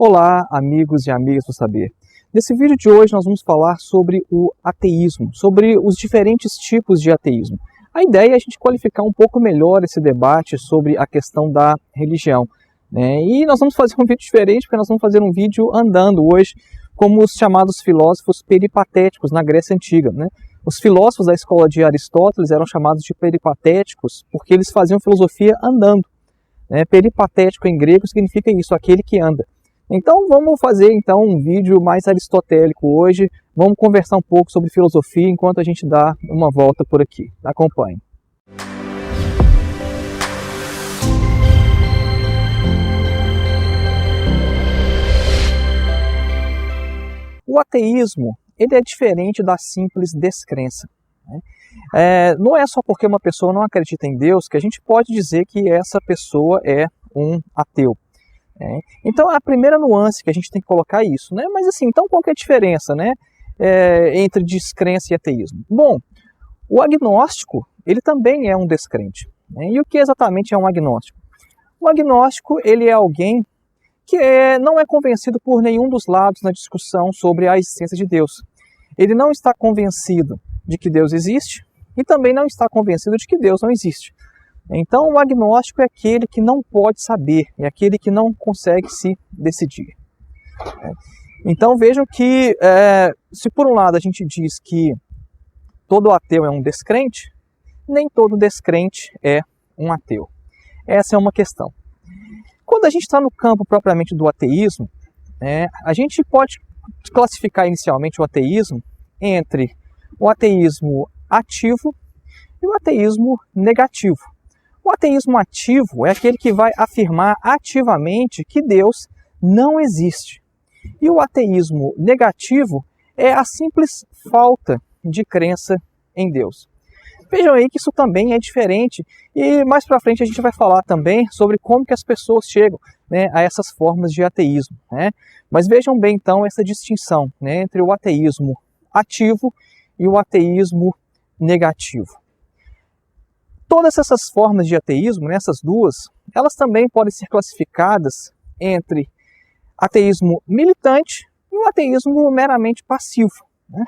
Olá, amigos e amigas do Saber. Nesse vídeo de hoje nós vamos falar sobre o ateísmo, sobre os diferentes tipos de ateísmo. A ideia é a gente qualificar um pouco melhor esse debate sobre a questão da religião, né? E nós vamos fazer um vídeo diferente, porque nós vamos fazer um vídeo andando hoje, como os chamados filósofos peripatéticos na Grécia Antiga, né? Os filósofos da escola de Aristóteles eram chamados de peripatéticos porque eles faziam filosofia andando. Peripatético em grego significa isso, aquele que anda. Então vamos fazer um vídeo mais aristotélico hoje, vamos conversar um pouco sobre filosofia enquanto a gente dá uma volta por aqui. Acompanhe. O ateísmo ele é diferente da simples descrença. Não é só porque uma pessoa não acredita em Deus que a gente pode dizer que essa pessoa é um ateu. Então a primeira nuance que a gente tem que colocar é isso, né? Mas assim, então qual que é a diferença, né, entre descrença e ateísmo? Bom, o agnóstico ele também é um descrente, né? E o que exatamente é um agnóstico? O agnóstico ele é alguém que não é convencido por nenhum dos lados na discussão sobre a existência de Deus. Ele não está convencido de que Deus existe e também não está convencido de que Deus não existe. Então o agnóstico é aquele que não pode saber, é aquele que não consegue se decidir. Então vejam que se por um lado a gente diz que todo ateu é um descrente, nem todo descrente é um ateu. Essa é uma questão. Quando a gente está no campo propriamente do ateísmo, a gente pode classificar inicialmente o ateísmo entre o ateísmo ativo e o ateísmo negativo. O ateísmo ativo é aquele que vai afirmar ativamente que Deus não existe. E o ateísmo negativo é a simples falta de crença em Deus. Vejam aí que isso também é diferente e mais para frente a gente vai falar também sobre como que as pessoas chegam, né, a essas formas de ateísmo, né? Mas vejam bem então essa distinção, né, entre o ateísmo ativo e o ateísmo negativo. Todas essas formas de ateísmo, essas duas, elas também podem ser classificadas entre ateísmo militante e o ateísmo meramente passivo, né?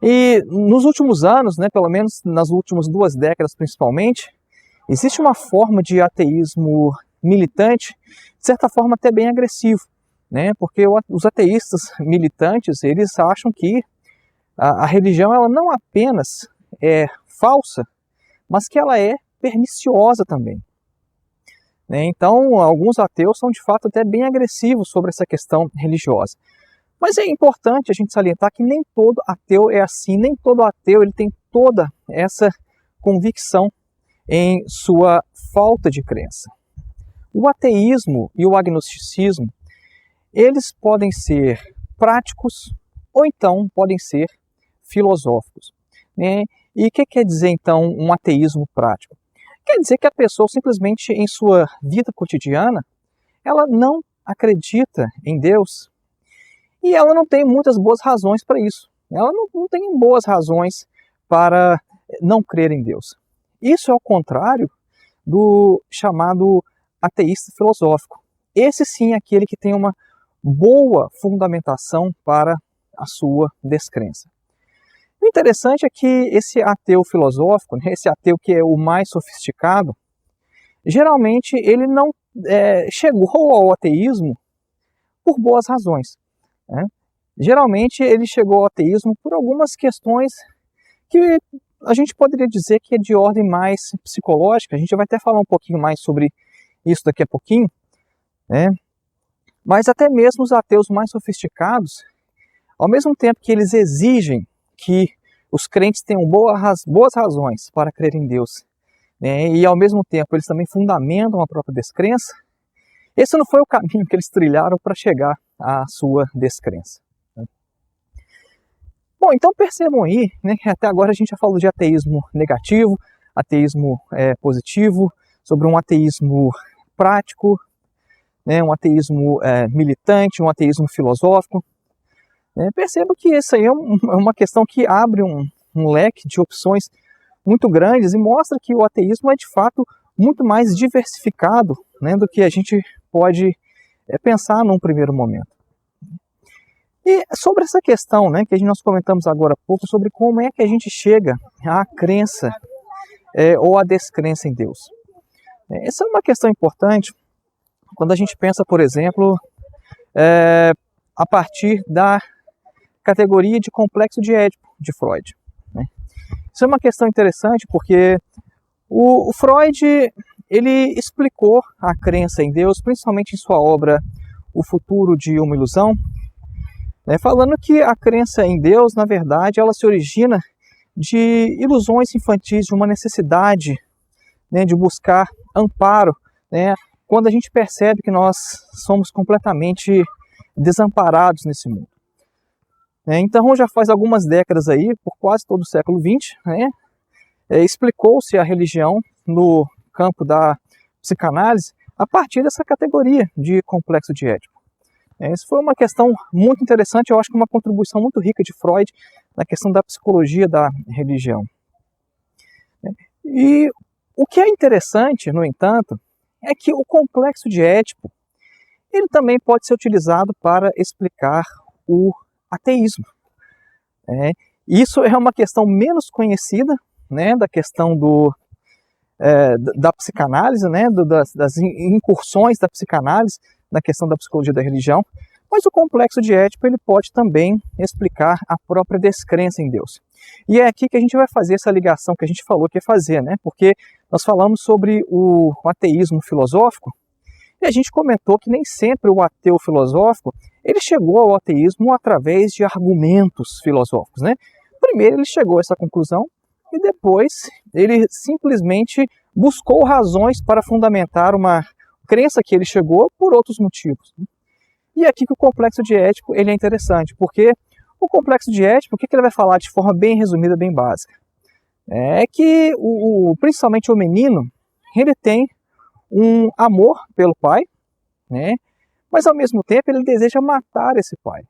E nos últimos anos, pelo menos nas últimas 2 décadas principalmente, existe uma forma de ateísmo militante, de certa forma até bem agressivo, né? Porque os ateístas militantes, eles acham que a religião ela não apenas é falsa, mas que ela é perniciosa também. Então, alguns ateus são de fato até bem agressivos sobre essa questão religiosa. Mas é importante a gente salientar que nem todo ateu é assim, nem todo ateu ele tem toda essa convicção em sua falta de crença. O ateísmo e o agnosticismo, eles podem ser práticos ou então podem ser filosóficos, né? E o que quer dizer então um ateísmo prático? Quer dizer que a pessoa simplesmente em sua vida cotidiana, ela não acredita em Deus e ela não tem muitas boas razões para isso. Ela não tem boas razões para não crer em Deus. Isso é ao contrário do chamado ateísta filosófico. Esse sim é aquele que tem uma boa fundamentação para a sua descrença. O interessante é que esse ateu filosófico, esse ateu que é o mais sofisticado, geralmente ele não chegou ao ateísmo por boas razões, né? Geralmente ele chegou ao ateísmo por algumas questões que a gente poderia dizer que é de ordem mais psicológica. A gente vai até falar um pouquinho mais sobre isso daqui a pouquinho, né? Mas até mesmo os ateus mais sofisticados, ao mesmo tempo que eles exigem que os crentes tenham boas razões para crer em Deus, né, e ao mesmo tempo eles também fundamentam a própria descrença, esse não foi o caminho que eles trilharam para chegar à sua descrença. Bom, então percebam aí, que até agora a gente já falou de ateísmo negativo, ateísmo positivo, sobre um ateísmo prático, um ateísmo militante, um ateísmo filosófico. Perceba que isso aí é uma questão que abre um leque de opções muito grandes e mostra que o ateísmo é de fato muito mais diversificado, do que a gente pode pensar num primeiro momento. E sobre essa questão, né, que nós comentamos agora há pouco, sobre como é que a gente chega à crença ou à descrença em Deus. Essa é uma questão importante quando a gente pensa, por exemplo, a partir da categoria de complexo de Édipo de Freud. Isso é uma questão interessante porque o Freud ele explicou a crença em Deus, principalmente em sua obra O Futuro de uma Ilusão, falando que a crença em Deus, na verdade, ela se origina de ilusões infantis, de uma necessidade de buscar amparo, quando a gente percebe que nós somos completamente desamparados nesse mundo. Então, já faz algumas décadas aí, por quase todo o século XX, explicou-se a religião no campo da psicanálise a partir dessa categoria de complexo de Édipo. Isso foi uma questão muito interessante, eu acho que uma contribuição muito rica de Freud na questão da psicologia da religião. E o que é interessante, no entanto, é que o complexo de Édipo ele também pode ser utilizado para explicar o ateísmo. Isso é uma questão menos conhecida, da questão da psicanálise, das incursões da psicanálise na questão da psicologia da religião, mas o complexo de Édipo ele pode também explicar a própria descrença em Deus. E é aqui que a gente vai fazer essa ligação que a gente falou que ia fazer, porque nós falamos sobre o ateísmo filosófico e a gente comentou que nem sempre o ateu filosófico ele chegou ao ateísmo através de argumentos filosóficos. Primeiro ele chegou a essa conclusão e depois ele simplesmente buscou razões para fundamentar uma crença que ele chegou por outros motivos. E é aqui que o complexo de Édipo ele é interessante, porque o complexo de Édipo, o que ele vai falar de forma bem resumida, bem básica? É que principalmente o menino, ele tem um amor pelo pai, mas ao mesmo tempo ele deseja matar esse pai.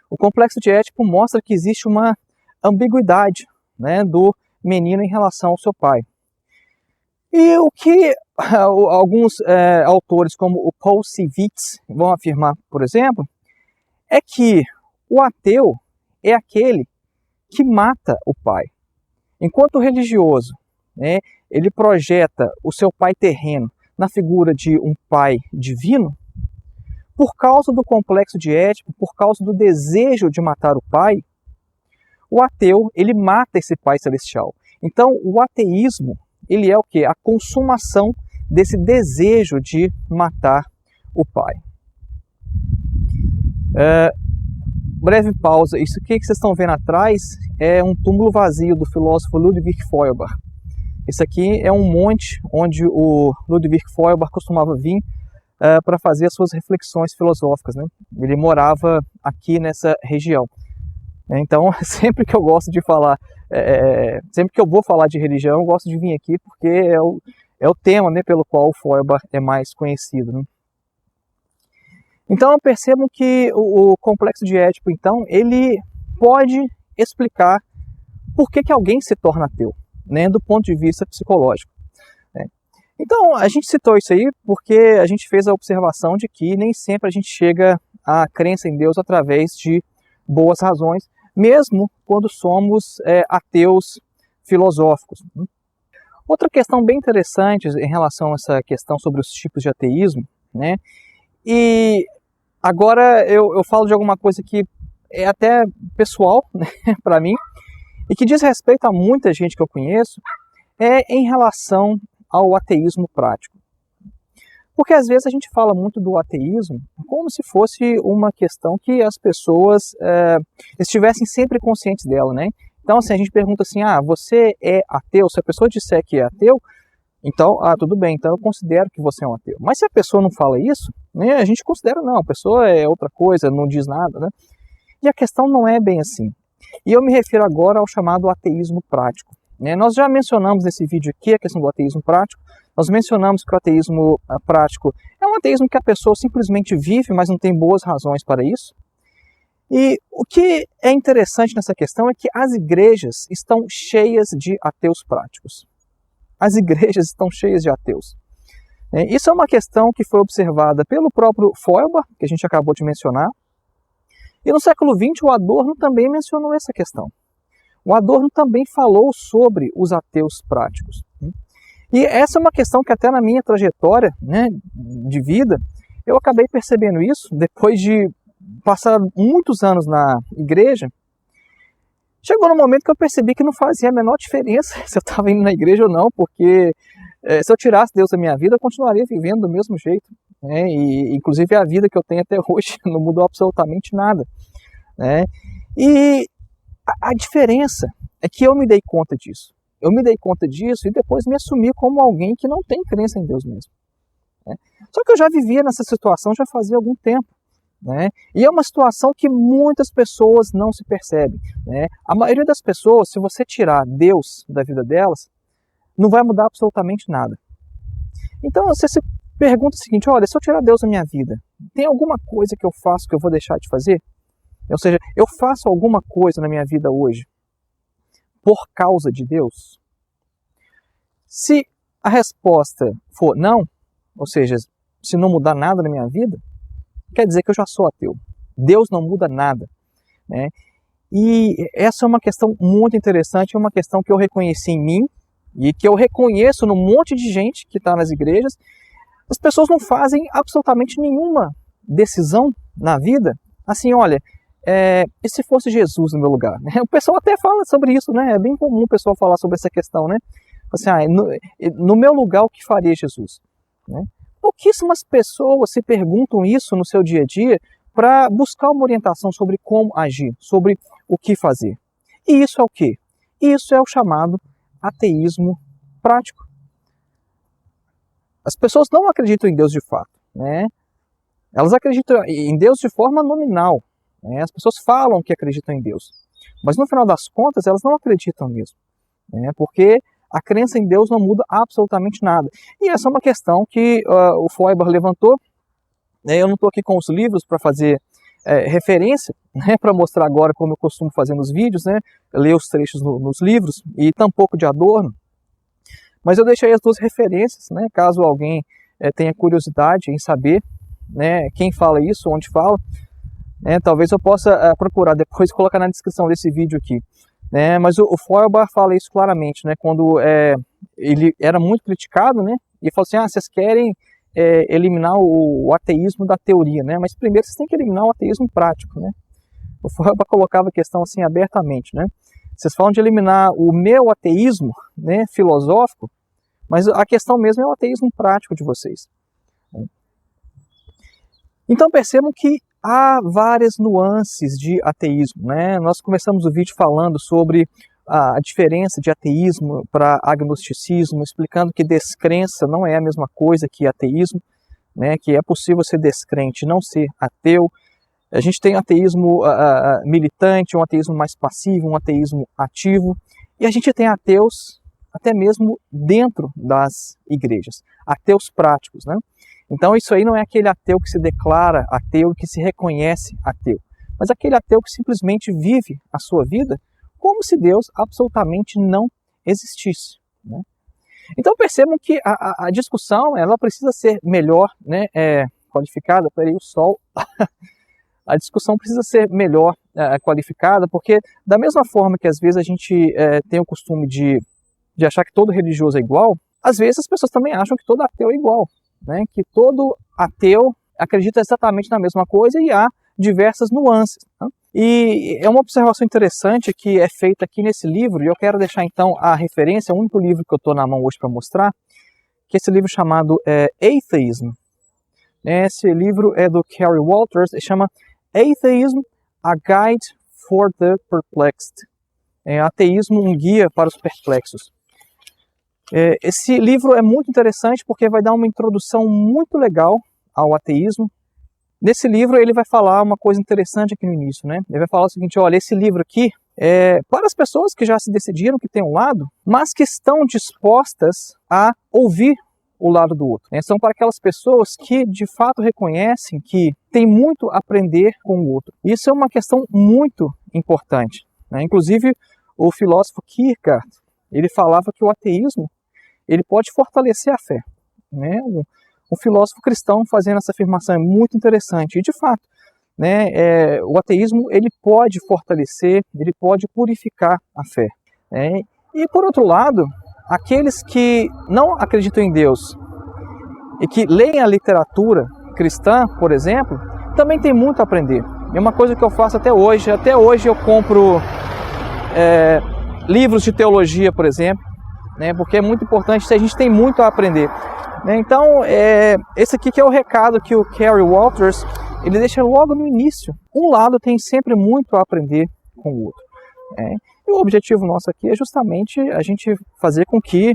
O complexo de Édipo mostra que existe uma ambiguidade do menino em relação ao seu pai. E o que alguns autores, como o Paul Sivitz, vão afirmar, por exemplo, é que o ateu é aquele que mata o pai. Enquanto o religioso, ele projeta o seu pai terreno na figura de um pai divino, por causa do complexo de Édipo, por causa do desejo de matar o pai, o ateu ele mata esse pai celestial. Então, o ateísmo ele é o quê? A consumação desse desejo de matar o pai. Breve pausa. Isso aqui que vocês estão vendo atrás é um túmulo vazio do filósofo Ludwig Feuerbach. Isso aqui é um monte onde o Ludwig Feuerbach costumava vir para fazer as suas reflexões filosóficas. Ele morava aqui nessa região. Então, sempre que eu gosto de falar, sempre que eu vou falar de religião, eu gosto de vir aqui porque é o tema pelo qual o Feuerbach é mais conhecido. Então, percebam que o complexo de Édipo, então, ele pode explicar por que alguém se torna ateu, do ponto de vista psicológico. Então, a gente citou isso aí porque a gente fez a observação de que nem sempre a gente chega à crença em Deus através de boas razões, mesmo quando somos ateus filosóficos. Outra questão bem interessante em relação a essa questão sobre os tipos de ateísmo, e agora eu falo de alguma coisa que é até pessoal para mim, e que diz respeito a muita gente que eu conheço, é em relação ao ateísmo prático. Porque às vezes a gente fala muito do ateísmo como se fosse uma questão que as pessoas estivessem sempre conscientes dela, Então, assim, a gente pergunta assim, você é ateu? Se a pessoa disser que é ateu, então, tudo bem, então eu considero que você é um ateu. Mas se a pessoa não fala isso, a gente considera não, a pessoa é outra coisa, não diz nada, E a questão não é bem assim. E eu me refiro agora ao chamado ateísmo prático. Nós já mencionamos nesse vídeo aqui a questão do ateísmo prático. Nós mencionamos que o ateísmo prático é um ateísmo que a pessoa simplesmente vive, mas não tem boas razões para isso. E o que é interessante nessa questão é que as igrejas estão cheias de ateus práticos. As igrejas estão cheias de ateus. Isso é uma questão que foi observada pelo próprio Feuerbach, que a gente acabou de mencionar, e no século XX o Adorno também mencionou essa questão. O Adorno também falou sobre os ateus práticos. E essa é uma questão que até na minha trajetória, né, de vida, eu acabei percebendo isso depois de passar muitos anos na igreja. Chegou no momento que eu percebi que não fazia a menor diferença se eu estava indo na igreja ou não, porque se eu tirasse Deus da minha vida, eu continuaria vivendo do mesmo jeito. Né? E, inclusive, a vida que eu tenho até hoje não mudou absolutamente nada. Né? E a diferença é que eu me dei conta disso. Eu me dei conta disso e depois me assumi como alguém que não tem crença em Deus mesmo. Né? Só que eu já vivia nessa situação já fazia algum tempo. Né? E é uma situação que muitas pessoas não se percebem. Né? A maioria das pessoas, se você tirar Deus da vida delas, não vai mudar absolutamente nada. Então você se pergunta o seguinte, olha, se eu tirar Deus da minha vida, tem alguma coisa que eu faço que eu vou deixar de fazer? Ou seja, eu faço alguma coisa na minha vida hoje por causa de Deus? Se a resposta for não, ou seja, se não mudar nada na minha vida, quer dizer que eu já sou ateu. Deus não muda nada. Né? E essa é uma questão muito interessante, é uma questão que eu reconheci em mim e que eu reconheço num monte de gente que está nas igrejas. As pessoas não fazem absolutamente nenhuma decisão na vida. Assim, olha, e se fosse Jesus no meu lugar? O pessoal até fala sobre isso, né? É bem comum o pessoal falar sobre essa questão, né? Assim, no meu lugar, o que faria Jesus? Né? Pouquíssimas pessoas se perguntam isso no seu dia a dia para buscar uma orientação sobre como agir, sobre o que fazer. E isso é o quê? Isso é o chamado ateísmo prático. As pessoas não acreditam em Deus de fato. Né? Elas acreditam em Deus de forma nominal. Né? As pessoas falam que acreditam em Deus. Mas no final das contas, elas não acreditam mesmo. Né? Porque a crença em Deus não muda absolutamente nada. E essa é uma questão que o Feuerbach levantou. Eu não estou aqui com os livros para fazer referência, né, para mostrar agora como eu costumo fazer nos vídeos, né, ler os trechos nos livros, e tampouco de Adorno. Mas eu deixei as duas referências, né, caso alguém tenha curiosidade em saber, né, quem fala isso, onde fala. Talvez eu possa procurar depois e colocar na descrição desse vídeo aqui. Mas o Feuerbach fala isso claramente, né, quando ele era muito criticado, né, e falou assim, vocês querem eliminar o ateísmo da teoria, né, mas primeiro vocês têm que eliminar o ateísmo prático. Né. O Feuerbach colocava a questão assim abertamente. Né. Vocês falam de eliminar o meu ateísmo, né, filosófico, mas a questão mesmo é o ateísmo prático de vocês. Então percebam que há várias nuances de ateísmo. Né? Nós começamos o vídeo falando sobre a diferença de ateísmo para agnosticismo, explicando que descrença não é a mesma coisa que ateísmo, né? Que é possível ser descrente e não ser ateu. A gente tem ateísmo militante, um ateísmo mais passivo, um ateísmo ativo, e a gente tem ateus até mesmo dentro das igrejas, ateus práticos. Né? Então isso aí não é aquele ateu que se declara ateu e que se reconhece ateu, mas aquele ateu que simplesmente vive a sua vida como se Deus absolutamente não existisse. Né? Então percebam que a discussão ela precisa ser melhor, né, qualificada. Peraí, o sol. A discussão precisa ser melhor qualificada, porque da mesma forma que às vezes a gente tem o costume de achar que todo religioso é igual, às vezes as pessoas também acham que todo ateu é igual. Né, que todo ateu acredita exatamente na mesma coisa e há diversas nuances. Né? E é uma observação interessante que é feita aqui nesse livro, e eu quero deixar então a referência, o único livro que eu estou na mão hoje para mostrar, que é esse livro chamado Atheism. Esse livro é do Kerry Walters, e chama Atheism, A Guide for the Perplexed. Ateísmo, um guia para os perplexos. Esse livro é muito interessante porque vai dar uma introdução muito legal ao ateísmo. Nesse livro ele vai falar uma coisa interessante aqui no início. Né? Ele vai falar o seguinte, olha, esse livro aqui é para as pessoas que já se decidiram que tem um lado, mas que estão dispostas a ouvir o lado do outro. São para aquelas pessoas que de fato reconhecem que tem muito a aprender com o outro. Isso é uma questão muito importante. Né? Inclusive o filósofo Kierkegaard, ele falava que o ateísmo ele pode fortalecer a fé. Né? um filósofo cristão fazendo essa afirmação, é muito interessante. E de fato, né, o ateísmo ele pode fortalecer, ele pode purificar a fé. Né? E por outro lado, aqueles que não acreditam em Deus e que leem a literatura cristã, por exemplo, também tem muito a aprender. É uma coisa que eu faço até hoje. Até hoje eu compro livros de teologia, por exemplo, né, porque é muito importante, a gente tem muito a aprender. Né? Então, esse aqui que é o recado que o Kerry Walters ele deixa logo no início. Um lado tem sempre muito a aprender com o outro. E o objetivo nosso aqui é justamente a gente fazer com que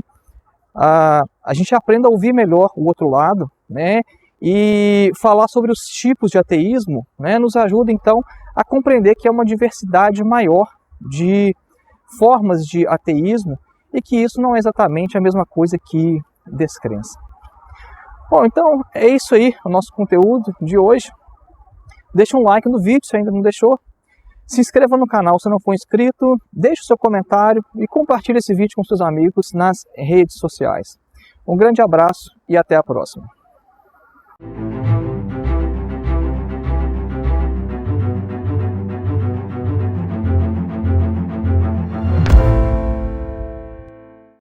a gente aprenda a ouvir melhor o outro lado, né? E falar sobre os tipos de ateísmo, né, nos ajuda então a compreender que é uma diversidade maior de formas de ateísmo e que isso não é exatamente a mesma coisa que descrença. Bom, então é isso aí, o nosso conteúdo de hoje. Deixa um like no vídeo se ainda não deixou. Se inscreva no canal se não for inscrito, deixe o seu comentário e compartilhe esse vídeo com seus amigos nas redes sociais. Um grande abraço e até a próxima.